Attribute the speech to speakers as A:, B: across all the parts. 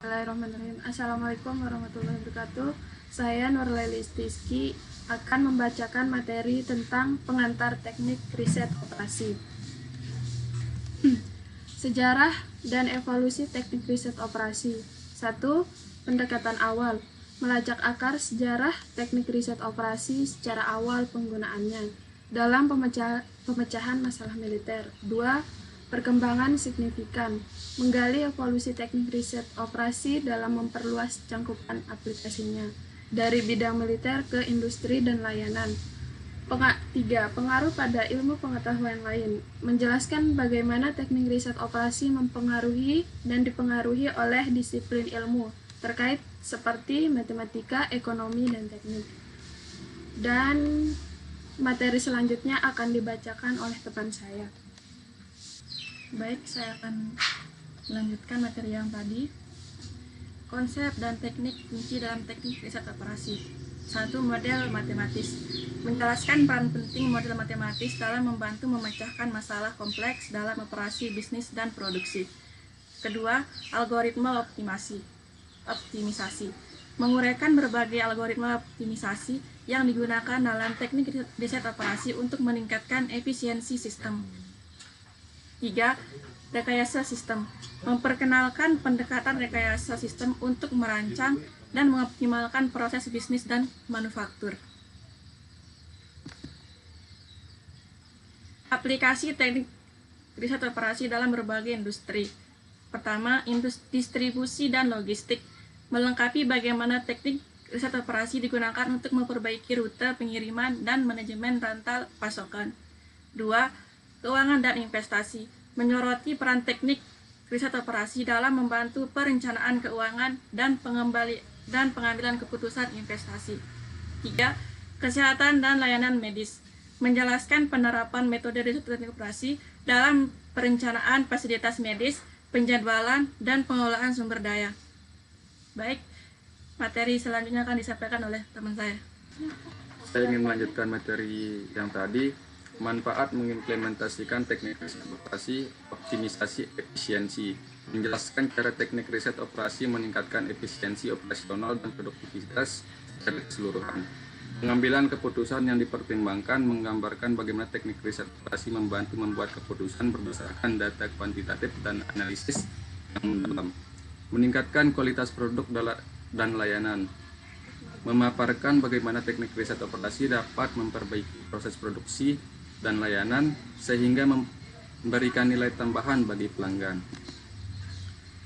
A: Bismillahirrahmanirrahim. Assalamualaikum warahmatullahi wabarakatuh. Saya Nurlaili Istiski akan membacakan materi tentang pengantar teknik riset operasi. Sejarah dan evolusi teknik riset operasi. 1. Pendekatan awal. Melacak akar sejarah teknik riset operasi secara awal penggunaannya dalam pemecahan masalah militer. 2. Perkembangan signifikan. Menggali evolusi teknik riset operasi dalam memperluas cangkupan aplikasinya dari bidang militer ke industri dan layanan. 3. Pengaruh pada ilmu pengetahuan lain. Menjelaskan bagaimana teknik riset operasi mempengaruhi dan dipengaruhi oleh disiplin ilmu terkait seperti matematika, ekonomi, dan teknik. Dan materi selanjutnya akan dibacakan oleh teman saya.
B: Baik, saya akan melanjutkan materi yang tadi. Konsep dan teknik kunci dalam teknik riset operasi. 1. Model matematis. Menjelaskan peran penting model matematis dalam membantu memecahkan masalah kompleks dalam operasi bisnis dan produksi. Kedua, algoritma optimisasi. Menguraikan berbagai algoritma optimisasi yang digunakan dalam teknik riset operasi untuk meningkatkan efisiensi sistem. 3. Rekayasa sistem. Memperkenalkan pendekatan rekayasa sistem untuk merancang dan mengoptimalkan proses bisnis dan manufaktur. Aplikasi teknik riset operasi dalam berbagai industri. Pertama, distribusi dan logistik. Melengkapi bagaimana teknik riset operasi digunakan untuk memperbaiki rute pengiriman dan manajemen rantai pasokan. 2. Keuangan dan investasi. Menyoroti peran teknik riset operasi dalam membantu perencanaan keuangan dan pengambilan keputusan investasi. 3. Kesehatan dan layanan medis. Menjelaskan penerapan metode riset teknik operasi dalam perencanaan fasilitas medis, penjadwalan, dan pengelolaan sumber daya. Baik, materi selanjutnya akan disampaikan oleh teman saya.
C: Saya ingin melanjutkan materi yang tadi. Manfaat mengimplementasikan teknik riset operasi, optimisasi efisiensi. Menjelaskan cara teknik riset operasi meningkatkan efisiensi operasional dan produktivitas secara keseluruhan. Pengambilan keputusan yang dipertimbangkan menggambarkan bagaimana teknik riset operasi membantu membuat keputusan berdasarkan data kuantitatif dan analisis yang mendalam. Meningkatkan kualitas produk dan layanan. Memaparkan bagaimana teknik riset operasi dapat memperbaiki proses produksi dan layanan sehingga memberikan nilai tambahan bagi pelanggan.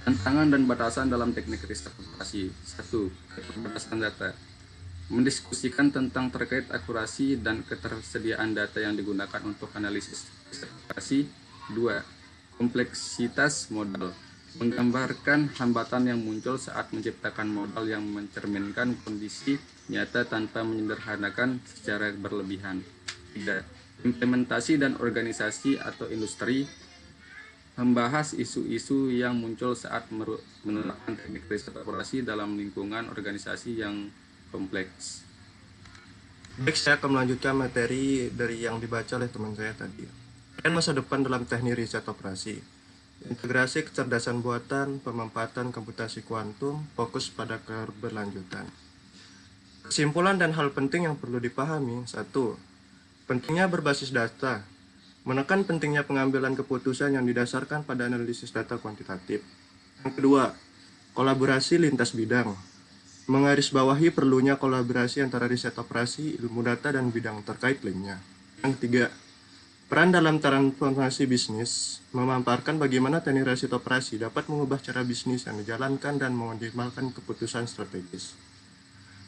C: Tantangan dan batasan dalam teknik riset operasi. 1. Keterbatasan data. Mendiskusikan tentang terkait akurasi dan ketersediaan data yang digunakan untuk analisis riset operasi. 2. Kompleksitas modal. Menggambarkan hambatan yang muncul saat menciptakan modal yang mencerminkan kondisi nyata tanpa menyederhanakan secara berlebihan. 3. Implementasi dan organisasi atau industri. Membahas isu-isu yang muncul saat menerapkan teknik riset operasi dalam lingkungan organisasi yang kompleks.
D: Baik, saya akan melanjutkan materi dari yang dibaca oleh teman saya tadi. Dan masa depan dalam teknik riset operasi. Integrasi kecerdasan buatan, pemanfaatan komputasi kuantum, fokus pada keberlanjutan. Kesimpulan dan hal penting yang perlu dipahami. 1. Pentingnya berbasis data. Menekan pentingnya pengambilan keputusan yang didasarkan pada analisis data kuantitatif. Yang kedua, kolaborasi lintas bidang. Menggarisbawahi perlunya kolaborasi antara riset operasi, ilmu data, dan bidang terkait lainnya. Yang ketiga, peran dalam transformasi bisnis. Memaparkan bagaimana teknik riset operasi dapat mengubah cara bisnis yang dijalankan dan mengoptimalkan keputusan strategis.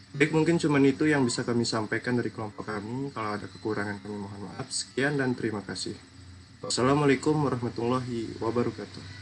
D: Baik, mungkin cuma itu yang bisa kami sampaikan dari kelompok kami. Kalau ada kekurangan kami mohon maaf. Sekian dan terima kasih. Wassalamualaikum warahmatullahi wabarakatuh.